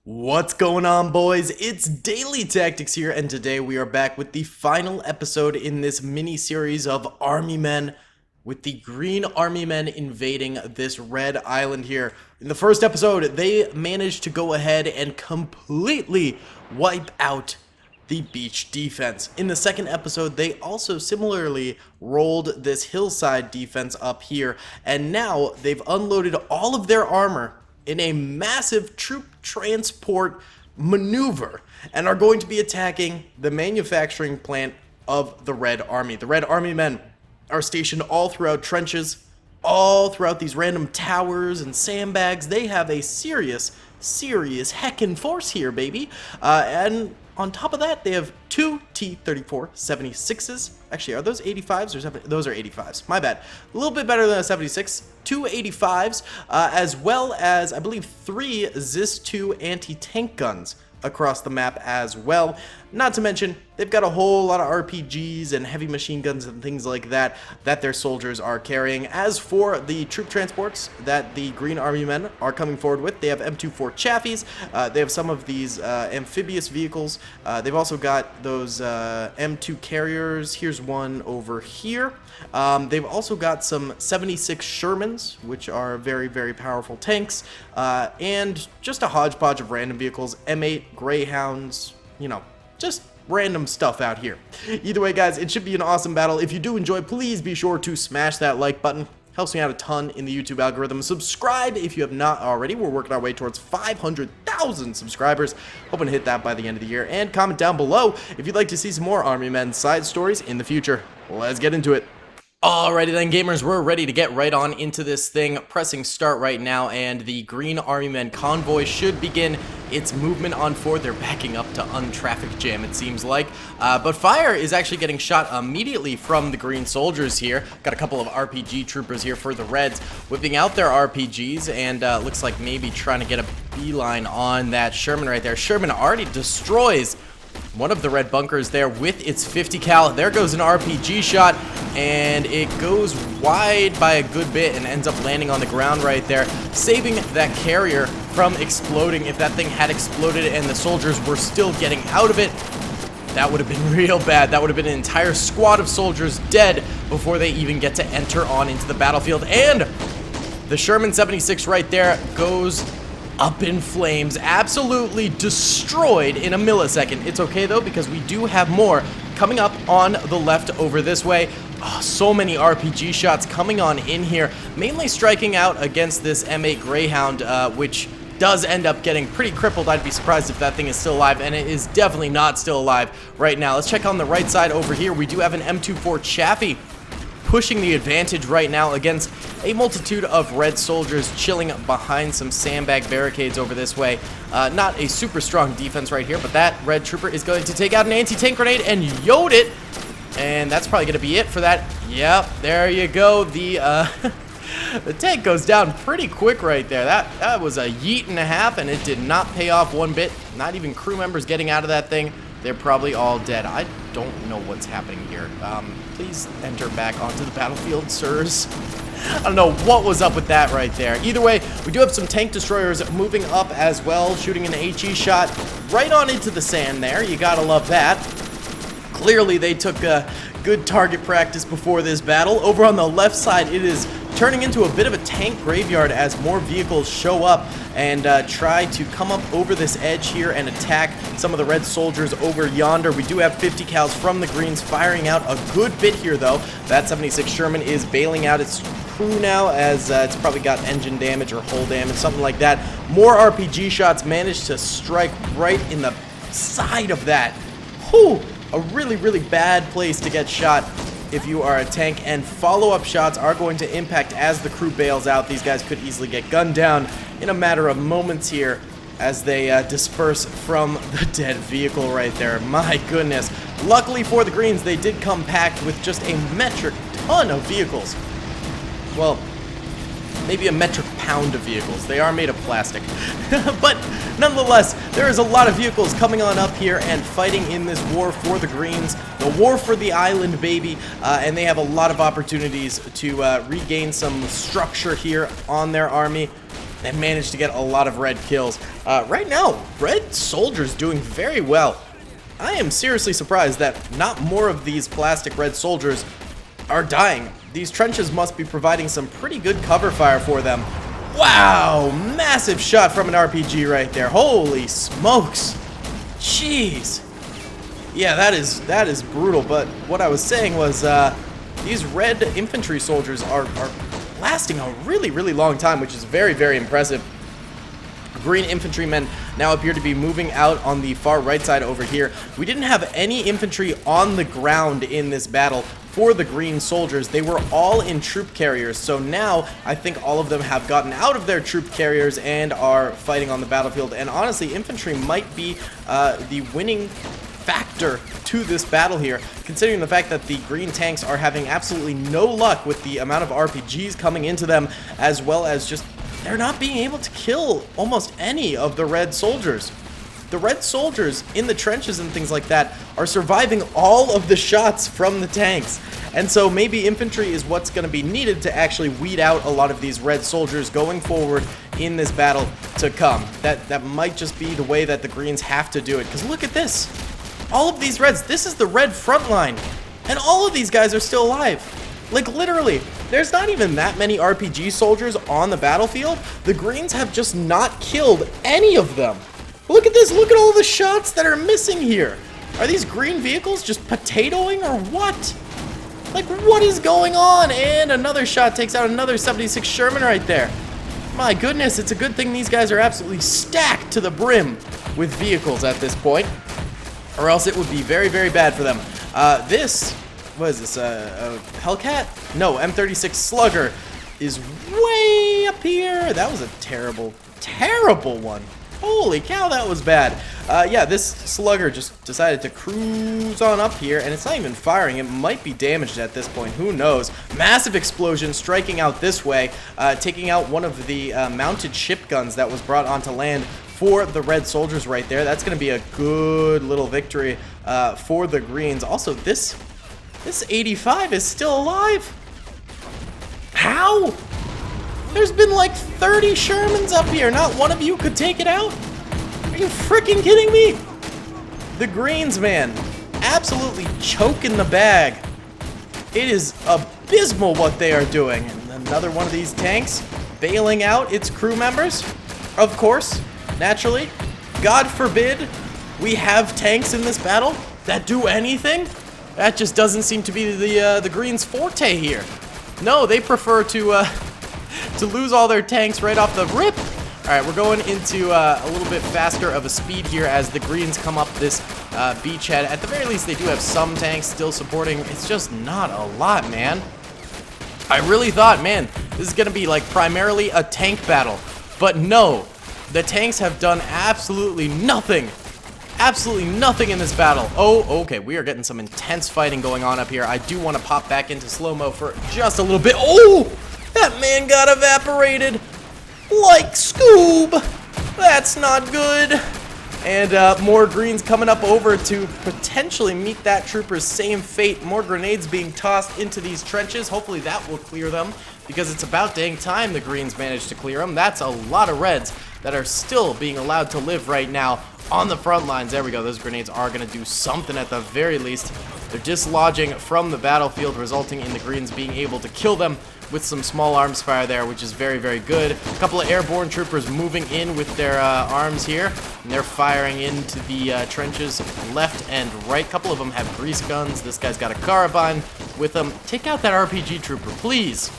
What's going on, boys? It's Daily Tactics here, and today we are back with the final episode in this mini-series of Army Men, with the Green Army Men invading this red island here. In the first episode, they managed to go ahead and completely wipe out the beach defense. In the second episode, they also similarly rolled this hillside defense up here, and now they've unloaded all of their armor in a massive troop transport maneuver and are going to be attacking the manufacturing plant of the Red Army. The Red Army men are stationed all throughout trenches, all throughout these random towers and sandbags. They have a serious heckin' force here, baby. And on top of that, they have two T-34 76s. Actually, are those 85s or 70? Those are 85s. My bad. A little bit better than a 76. Two 85s, as well as, I believe, three ZIS-2 anti-tank guns across the map as well. Not to mention, they've got a whole lot of RPGs and heavy machine guns and things like that that their soldiers are carrying. As for the troop transports that the Green Army men are coming forward with, they have M24 Chaffies, they have some of these amphibious vehicles, they've also got those M2 carriers. Here's one over here. They've also got some 76 Shermans, which are very powerful tanks, and just a hodgepodge of random vehicles, M8 Greyhounds, you know, just random stuff out here. Either way, guys, it should be an awesome battle. If you do enjoy, please be sure to smash that like button. Helps me out a ton in the YouTube algorithm. Subscribe if you have not already. We're working our way towards 500,000 subscribers. Hoping to hit that by the end of the year. And comment down below if you'd like to see some more Army Men side stories in the future. Let's get into it. Alrighty then, gamers, we're ready to get right on into this thing. Pressing start right now, and the Green Army Men convoy should begin its movement on forward. They're backing up to untraffic jam, it seems like. But fire is actually getting shot immediately from the Green soldiers here. Got a couple of RPG troopers here for the Reds, whipping out their RPGs, and looks like maybe trying to get a beeline on that Sherman right there. Sherman already destroys one of the red bunkers there with its 50 cal. There goes an RPG shot, and it goes wide by a good bit and ends up landing on the ground right there, saving that carrier from exploding. If that thing had exploded and the soldiers were still getting out of it, that would have been real bad. That would have been an entire squad of soldiers dead before they even get to enter on into the battlefield. And the Sherman 76 right there goes up in flames, absolutely destroyed in a millisecond. It's okay though, because we do have more coming up on the left over this way. Oh, so many RPG shots coming on in here, mainly striking out against this M8 Greyhound, which does end up getting pretty crippled. I'd be surprised if that thing is still alive, and it is definitely not still alive right now. Let's check on the right side over here. We do have an M24 Chaffee pushing the advantage right now against a multitude of red soldiers chilling behind some sandbag barricades over this way. Not a super strong defense right here, but that red trooper is going to take out an anti-tank grenade and yoed it. And that's probably going to be it for that. Yep, there you go. The the tank goes down pretty quick right there. That was a yeet and a half, and it did not pay off one bit. Not even crew members getting out of that thing. They're probably all dead. I don't know what's happening here. Please enter back onto the battlefield, sirs. I don't know what was up with that right there. Either way, we do have some tank destroyers moving up as well, shooting an HE shot right on into the sand there. You gotta love that. Clearly, they took a good target practice before this battle. Over on the left side, it is turning into a bit of a tank graveyard as more vehicles show up and try to come up over this edge here and attack some of the red soldiers over yonder. We do have 50 cals from the Greens firing out a good bit here, though. That 76 Sherman is bailing out its crew now, as it's probably got engine damage or hull damage, something like that. More RPG shots managed to strike right in the side of that. Whew! A really bad place to get shot if you are a tank, and follow-up shots are going to impact as the crew bails out. These guys could easily get gunned down in a matter of moments here as they disperse from the dead vehicle right there. My goodness. Luckily for the Greens, they did come packed with just a metric ton of vehicles. Well, maybe a metric pound of vehicles. They are made of plastic. But nonetheless, there is a lot of vehicles coming on up here and fighting in this war for the Greens, the war for the island, baby, and they have a lot of opportunities to regain some structure here on their army. and managed to get a lot of red kills. Right now, red soldiers doing very well. I am seriously surprised that not more of these plastic red soldiers are dying. These trenches must be providing some pretty good cover fire for them. Wow, massive shot from an RPG right there. Holy smokes. Jeez. Yeah, that is brutal, but what I was saying was these red infantry soldiers are lasting a really, really long time, which is very, very impressive. Green infantrymen now appear to be moving out on the far right side over here. We didn't have any infantry on the ground in this battle for the green soldiers. They were all in troop carriers, so now I think all of them have gotten out of their troop carriers and are fighting on the battlefield. And honestly, infantry might be the winning factor to this battle here, considering the fact that the green tanks are having absolutely no luck with the amount of RPGs coming into them, as well as just they're not being able to kill almost any of the red soldiers. The red soldiers in the trenches and things like that are surviving all of the shots from the tanks. And so maybe infantry is what's going to be needed to actually weed out a lot of these red soldiers going forward in this battle to come. That might just be the way that the greens have to do it. Because look at this. All of these reds, this is the red front line. And all of these guys are still alive. Like, literally, there's not even that many RPG soldiers on the battlefield. The greens have just not killed any of them. Look at this. Look at all the shots that are missing here. Are these green vehicles just potatoing or what? Like, what is going on? And another shot takes out another 76 Sherman right there. My goodness, it's a good thing these guys are absolutely stacked to the brim with vehicles at this point, or else it would be very, very bad for them. What is this, a Hellcat? No, M36 Slugger is way up here. That was a terrible, terrible one. Holy cow, that was bad. Yeah, this Slugger just decided to cruise on up here, and it's not even firing. It might be damaged at this point. Who knows? Massive explosion striking out this way, taking out one of the mounted ship guns that was brought onto land for the red soldiers right there. That's going to be a good little victory for the greens. Also, this 85 is still alive. How? There's been like 30 Shermans up here. Not one of you could take it out? Are you freaking kidding me? The greens, man, absolutely choking the bag. It is abysmal what they are doing. And another one of these tanks bailing out its crew members. Of course, naturally. God forbid we have tanks in this battle that do anything. That just doesn't seem to be the Greens' forte here. No, they prefer to lose all their tanks right off the rip. All right, we're going into a little bit faster of a speed here as the Greens come up this beachhead. At the very least, they do have some tanks still supporting. It's just not a lot, man. I really thought, man, this is going to be like primarily a tank battle. But no, the tanks have done absolutely nothing. Absolutely nothing in this battle. Oh, okay, we are getting some intense fighting going on up here. I do want to pop back into slow-mo for just a little bit. Oh, that man got evaporated like Scoob. That's not good. And more greens coming up over to potentially meet that trooper's same fate. More grenades being tossed into these trenches. Hopefully that will clear them, because it's about dang time the greens managed to clear them. That's a lot of reds that are still being allowed to live right now on the front lines. There we go. Those grenades are going to do something at the very least. They're dislodging from the battlefield, resulting in the greens being able to kill them with some small arms fire there, which is very, very good. A couple of airborne troopers moving in with their arms here, and they're firing into the trenches left and right. A couple of them have grease guns. This guy's got a carbine with them. Take out that RPG trooper, please.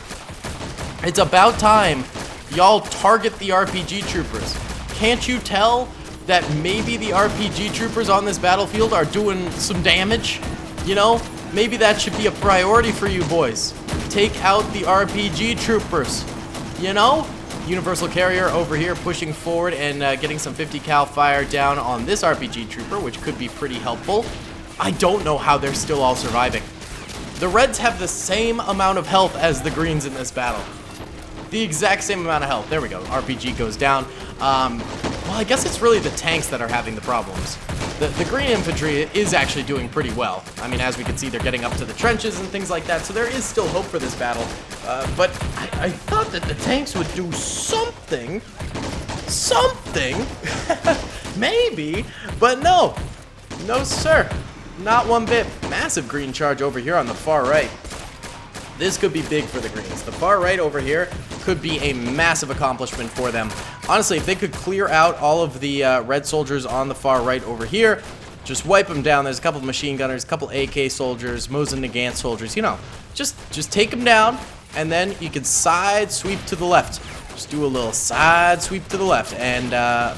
It's about time y'all target the RPG troopers. Can't you tell that maybe the RPG troopers on this battlefield are doing some damage? You know, maybe that should be a priority for you boys. Take out the RPG troopers. You know? Universal Carrier over here pushing forward and getting some 50 cal fire down on this RPG trooper, which could be pretty helpful. I don't know how they're still all surviving. The Reds have the same amount of health as the Greens in this battle. The exact same amount of health. There we go. RPG goes down. Well, I guess it's really the tanks that are having the problems. The green infantry is actually doing pretty well. I mean, as we can see, they're getting up to the trenches and things like that, so there is still hope for this battle. But I thought that the tanks would do something. Something? Maybe. But no. No, sir. Not one bit. Massive green charge over here on the far right. This could be big for the Greens. The far right over here could be a massive accomplishment for them. Honestly, if they could clear out all of the red soldiers on the far right over here, just wipe them down. There's a couple of machine gunners, a couple AK soldiers, Mosin Nagant soldiers, you know. Just take them down, and then you can side sweep to the left. Just do a little side sweep to the left, and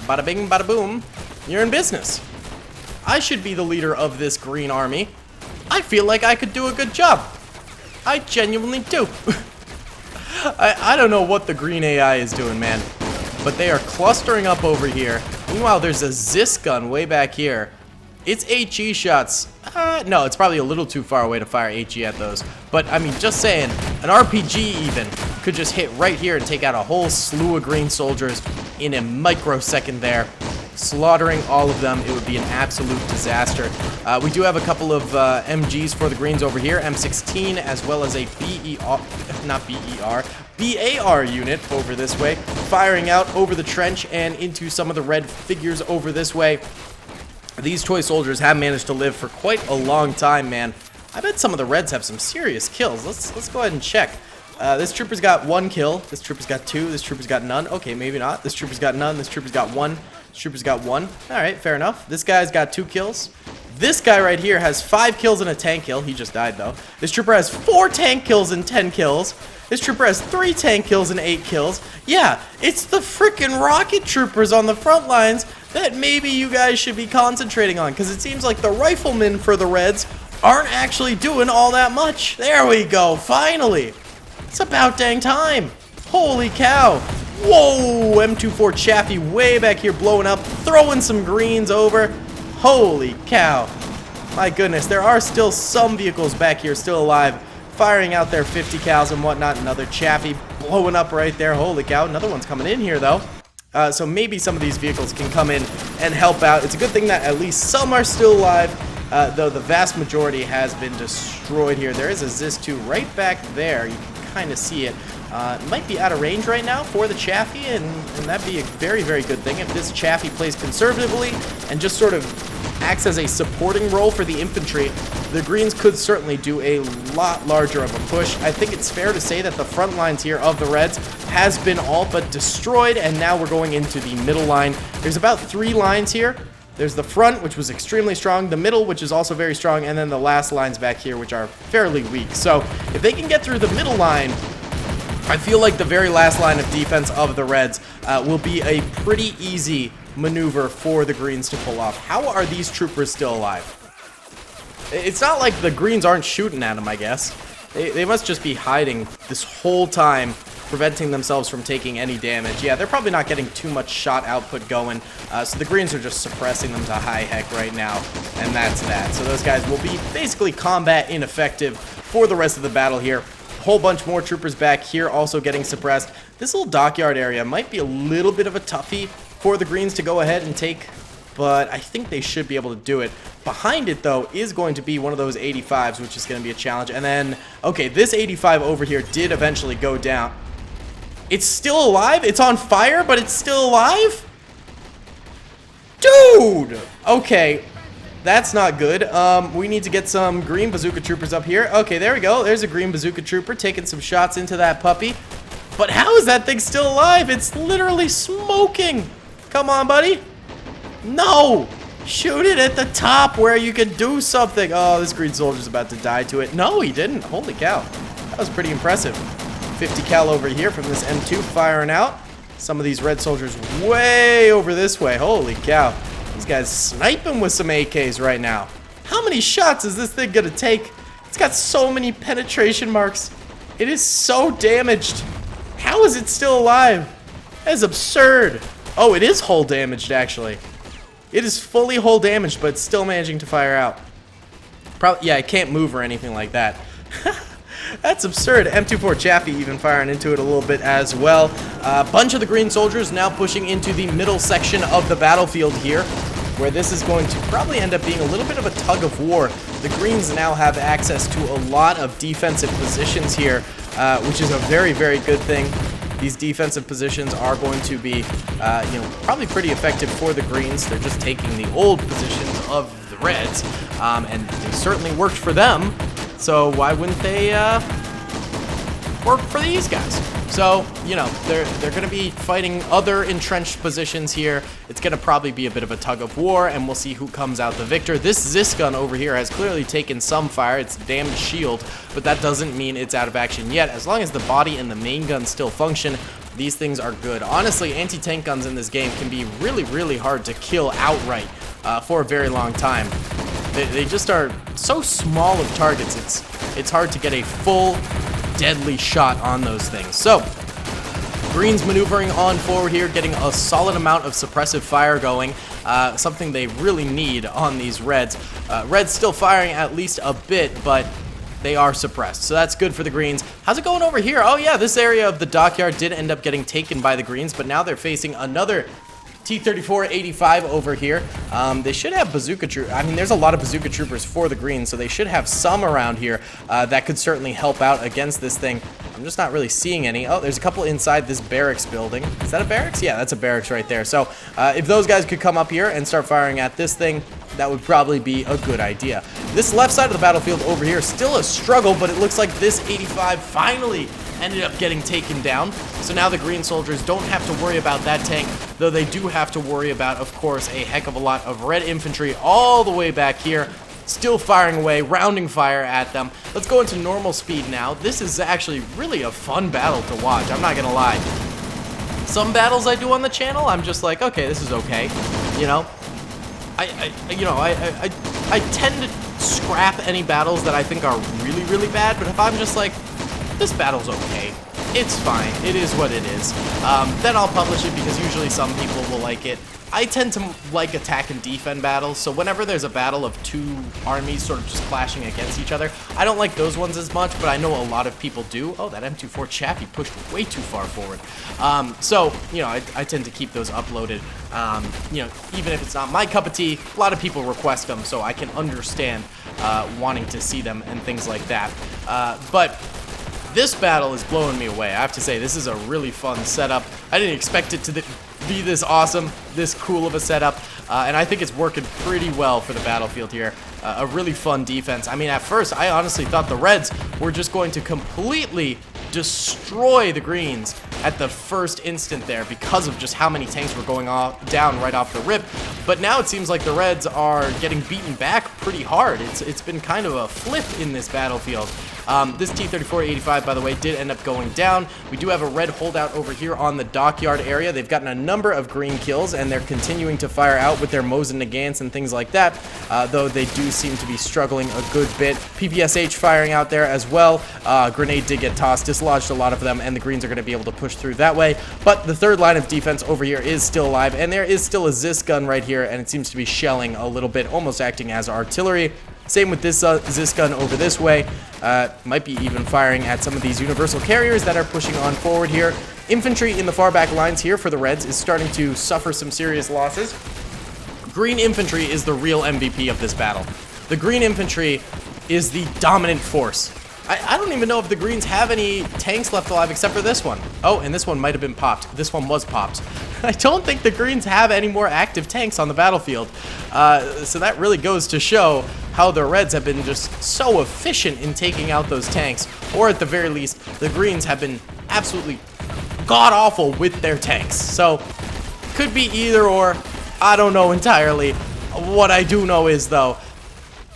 bada bing, bada boom, you're in business. I should be the leader of this green army. I feel like I could do a good job. I genuinely do. I don't know what the green AI is doing, man. But they are clustering up over here. Meanwhile, there's a Zis gun way back here. It's HE shots. No, it's probably a little too far away to fire HE at those. But, I mean, just saying, an RPG even could just hit right here and take out a whole slew of green soldiers in a microsecond there. Slaughtering all of them, it would be an absolute disaster. We do have a couple of MGs for the Greens over here, M16, as well as a BAR unit over this way, firing out over the trench and into some of the red figures over this way. These toy soldiers have managed to live for quite a long time, man. I bet some of the Reds have some serious kills. Let's go ahead and check. This trooper's got 1 kill. This trooper's got 2. This trooper's got none. Okay, maybe not. This trooper's got none. This trooper's got 1. This trooper's got 1. Alright, fair enough. This guy's got 2 kills. This guy right here has 5 kills and a tank kill. He just died, though. This trooper has 4 tank kills and 10 kills. This trooper has 3 tank kills and 8 kills. Yeah, it's the frickin' rocket troopers on the front lines that maybe you guys should be concentrating on, because it seems like the riflemen for the Reds aren't actually doing all that much. There we go, finally. It's about dang time. Holy cow. Whoa, M24 Chaffee way back here blowing up, throwing some greens over. Holy cow. My goodness, there are still some vehicles back here still alive, firing out their 50 cals and whatnot. Another Chaffee blowing up right there. Holy cow, another one's coming in here though. So maybe some of these vehicles can come in and help out. It's a good thing that at least some are still alive, though the vast majority has been destroyed here. There is a Zis 2 right back there. You can kind of see it. It might be out of range right now for the Chaffee, and that'd be a very, very good thing if this Chaffee plays conservatively and just sort of acts as a supporting role for the infantry. The Greens could certainly do a lot larger of a push. I think it's fair to say that the front lines here of the Reds has been all but destroyed, and now we're going into the middle line. There's about 3 lines here. There's the front, which was extremely strong, the middle, which is also very strong, and then the last lines back here, which are fairly weak. So if they can get through the middle line, I feel like the very last line of defense of the Reds will be a pretty easy maneuver for the Greens to pull off. How are these troopers still alive? It's not like the Greens aren't shooting at them, I guess. They must just be hiding this whole time, preventing themselves from taking any damage. Yeah, they're probably not getting too much shot output going, so the Greens are just suppressing them to high heck right now, and that's that. So those guys will be basically combat ineffective for the rest of the battle here. Whole bunch more troopers back here also getting suppressed. This little dockyard area might be a little bit of a toughie for the Greens to go ahead and take, but I think they should be able to do it. Behind it, though, is going to be one of those 85s, which is going to be a challenge. And then, okay, this 85 over here did eventually go down. It's still alive? It's on fire, but it's still alive? Dude! Okay. That's not good. We need to get some green bazooka troopers up here. Okay, there we go. There's a green bazooka trooper taking some shots into that puppy. But how is that thing still alive? It's literally smoking. Come on, buddy. No! Shoot it at the top where you can do something. Oh, this green soldier's about to die to it. No, he didn't. Holy cow. That was pretty impressive. 50 cal over here from this M2 firing out. Some of these red soldiers way over this way. Holy cow. These guys sniping with some AKs right now. How many shots is this thing gonna take? It's got so many penetration marks. It is so damaged. How is it still alive? That is absurd. Oh, it is hull damaged, actually. It is fully hull damaged, but it's still managing to fire out. Probably, yeah, it can't move or anything like that. That's absurd. M24 Chaffee even firing into it a little bit as well. A bunch of the green soldiers now pushing into the middle section of the battlefield here, where this is going to probably end up being a little bit of a tug of war. The greens now have access to a lot of defensive positions here, which is a very, very good thing. These defensive positions are going to be, probably pretty effective for the greens. They're just taking the old positions of the reds, and they certainly worked for them. So why wouldn't they work for these guys? So, they're going to be fighting other entrenched positions here. It's going to probably be a bit of a tug of war, and we'll see who comes out the victor. This Zis gun over here has clearly taken some fire. It's damaged shield, but that doesn't mean it's out of action yet. As long as the body and the main gun still function, these things are good. Honestly, anti-tank guns in this game can be really, really hard to kill outright for a very long time. They just are so small of targets, it's hard to get a full deadly shot on those things. So, greens maneuvering on forward here, getting a solid amount of suppressive fire going, something they really need on these reds. Reds still firing at least a bit, but they are suppressed, so that's good for the greens. How's it going over here? Oh yeah, this area of the dockyard did end up getting taken by the greens, but now they're facing another T-34-85 over here. They should have bazooka troopers. I mean, there's a lot of bazooka troopers for the greens, so they should have some around here that could certainly help out against this thing. I'm just not really seeing any. Oh, there's a couple inside this barracks building. Is that a barracks? Yeah, that's a barracks right there. So if those guys could come up here and start firing at this thing, that would probably be a good idea. This left side of the battlefield over here, still a struggle, but it looks like this 85 finally ended up getting taken down. So now the green soldiers don't have to worry about that tank, though they do have to worry about, of course, a heck of a lot of red infantry all the way back here, still firing away, rounding fire at them. Let's go into normal speed now. This is actually really a fun battle to watch, I'm not gonna lie. Some battles I do on the channel, I'm just like, okay, this is okay, I tend to scrap any battles that I think are really, really bad, but if I'm just like, this battle's okay, it's fine, it is what it is, then I'll publish it because usually some people will like it. I tend to like attack and defend battles, so whenever there's a battle of two armies sort of just clashing against each other, I don't like those ones as much, but I know a lot of people do. Oh, that M24 Chaffee pushed way too far forward. I tend to keep those uploaded. Even if it's not my cup of tea, a lot of people request them, so I can understand wanting to see them and things like that. But this battle is blowing me away. I have to say, this is a really fun setup. I didn't expect it to be this awesome, this cool of a setup, and I think it's working pretty well for the battlefield here. A really fun defense. I mean, at first, I honestly thought the Reds were just going to completely destroy the Greens at the first instant there because of just how many tanks were going down right off the rip. But now it seems like the Reds are getting beaten back pretty hard. It's been kind of a flip in this battlefield. This T-34-85, by the way, did end up going down. We do have a red holdout over here on the dockyard area. They've gotten a number of green kills, and they're continuing to fire out with their Mosin Nagants and things like that, though they do seem to be struggling a good bit. PPSH firing out there as well. Grenade did get tossed, dislodged a lot of them, and the greens are going to be able to push through that way. But the third line of defense over here is still alive, and there is still a Zis gun right here, and it seems to be shelling a little bit, almost acting as artillery. Same with this Zis gun over this way. Might be even firing at some of these universal carriers that are pushing on forward here. Infantry in the far back lines here for the Reds is starting to suffer some serious losses. Green infantry is the real MVP of this battle. The green infantry is the dominant force. I don't even know if the Greens have any tanks left alive except for this one. Oh, and this one might have been popped. This one was popped. I don't think the Greens have any more active tanks on the battlefield. So that really goes to show how the Reds have been just so efficient in taking out those tanks. Or at the very least, the Greens have been absolutely god-awful with their tanks. So, could be either or. I don't know entirely. What I do know is, though,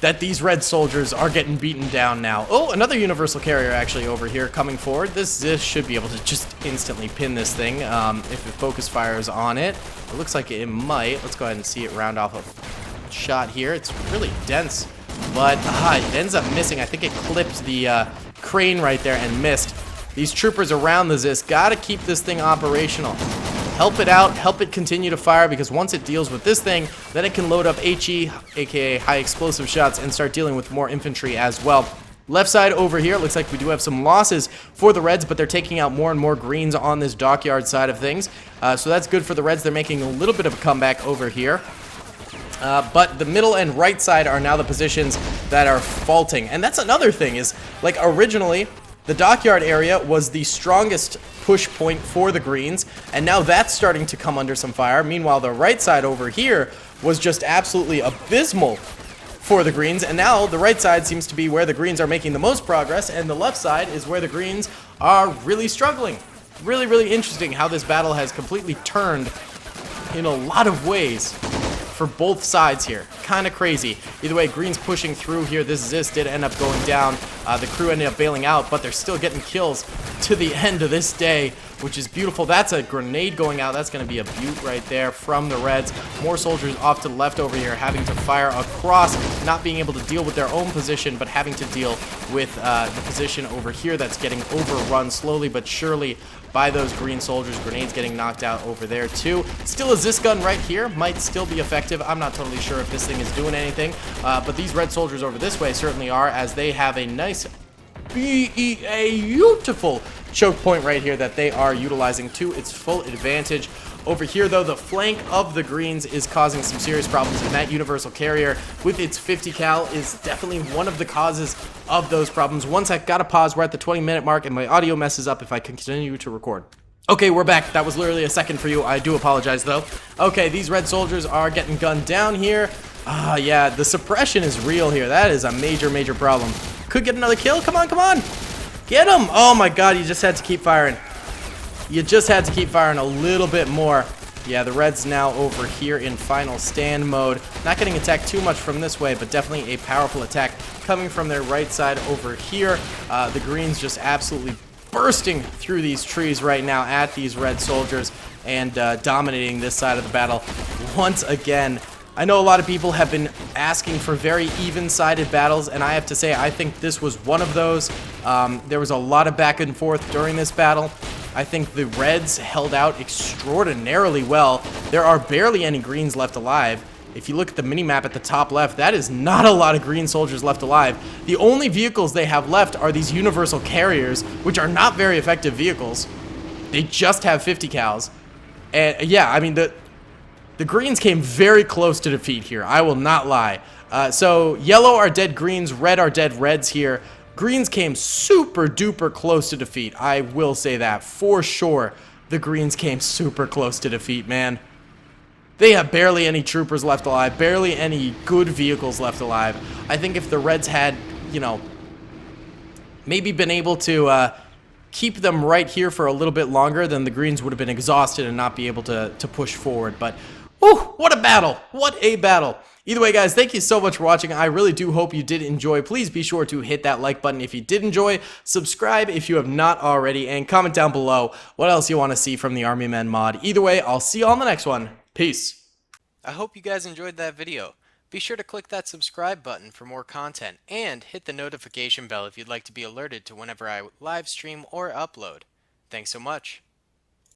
that these red soldiers are getting beaten down now. Oh, another universal carrier actually over here coming forward. This should be able to just instantly pin this thing if it focus fires on it. It looks like it might. Let's go ahead and see it round off a shot here. It's really dense, but it ends up missing. I think it clipped the crane right there and missed. These troopers around the Zis gotta keep this thing operational. Help it out, help it continue to fire, because once it deals with this thing, then it can load up HE, aka high explosive shots, and start dealing with more infantry as well. Left side over here, it looks like we do have some losses for the Reds, but they're taking out more and more greens on this dockyard side of things. So that's good for the Reds. They're making a little bit of a comeback over here. But the middle and right side are now the positions that are faulting. And that's another thing is, like, originally, the dockyard area was the strongest push point for the greens, and now that's starting to come under some fire. Meanwhile, the right side over here was just absolutely abysmal for the greens, and now the right side seems to be where the greens are making the most progress, and the left side is where the greens are really struggling. Really, really interesting how this battle has completely turned in a lot of ways for both sides here. Kind of crazy. Either way, green's pushing through here. This Zis did end up going down. The crew ended up bailing out, but they're still getting kills to the end of this day, which is beautiful. That's a grenade going out. That's going to be a beaut right there from the Reds. More soldiers off to the left over here, having to fire across, not being able to deal with their own position, but having to deal with the position over here that's getting overrun slowly but surely by those green soldiers. Grenades getting knocked out over there too. Still a Zis gun right here. Might still be effective. I'm not totally sure if this thing is doing anything, but these red soldiers over this way certainly are, as they have a nice beautiful choke point right here that they are utilizing to its full advantage. Over here, though, the flank of the greens is causing some serious problems, and that universal carrier with its 50 cal is definitely one of the causes of those problems. Once I gotta pause, we're at the 20-minute mark, and my audio messes up if I continue to record. Okay, we're back. That was literally a second for you. I do apologize, though. Okay, these red soldiers are getting gunned down here. Yeah, the suppression is real here. That is a major, major problem. Could get another kill. Come on, come on. Get him. Oh, my God. You just had to keep firing. You just had to keep firing a little bit more. Yeah, the Reds now over here in final stand mode. Not getting attacked too much from this way, but definitely a powerful attack coming from their right side over here. The Greens just absolutely bursting through these trees right now at these red soldiers and dominating this side of the battle once again. I know a lot of people have been asking for very even-sided battles, and I have to say I think this was one of those. There was a lot of back and forth during this battle. I think the Reds held out extraordinarily well. There are barely any Greens left alive. If you look at the mini-map at the top left, that is not a lot of green soldiers left alive. The only vehicles they have left are these universal carriers, which are not very effective vehicles. They just have 50 cals. And yeah, I mean, the Greens came very close to defeat here. I will not lie. So yellow are dead Greens, red are dead Reds here. Greens came super duper close to defeat. I will say that for sure. The Greens came super close to defeat, man. They have barely any troopers left alive, barely any good vehicles left alive. I think if the Reds had, you know, maybe been able to keep them right here for a little bit longer, then the Greens would have been exhausted and not be able to push forward. But, whew, what a battle. What a battle. Either way, guys, thank you so much for watching. I really do hope you did enjoy. Please be sure to hit that like button if you did enjoy, subscribe if you have not already, and comment down below what else you want to see from the Army Men mod. Either way, I'll see you on the next one. Peace. I hope you guys enjoyed that video. Be sure to click that subscribe button for more content, and hit the notification bell if you'd like to be alerted to whenever I live stream or upload. Thanks so much.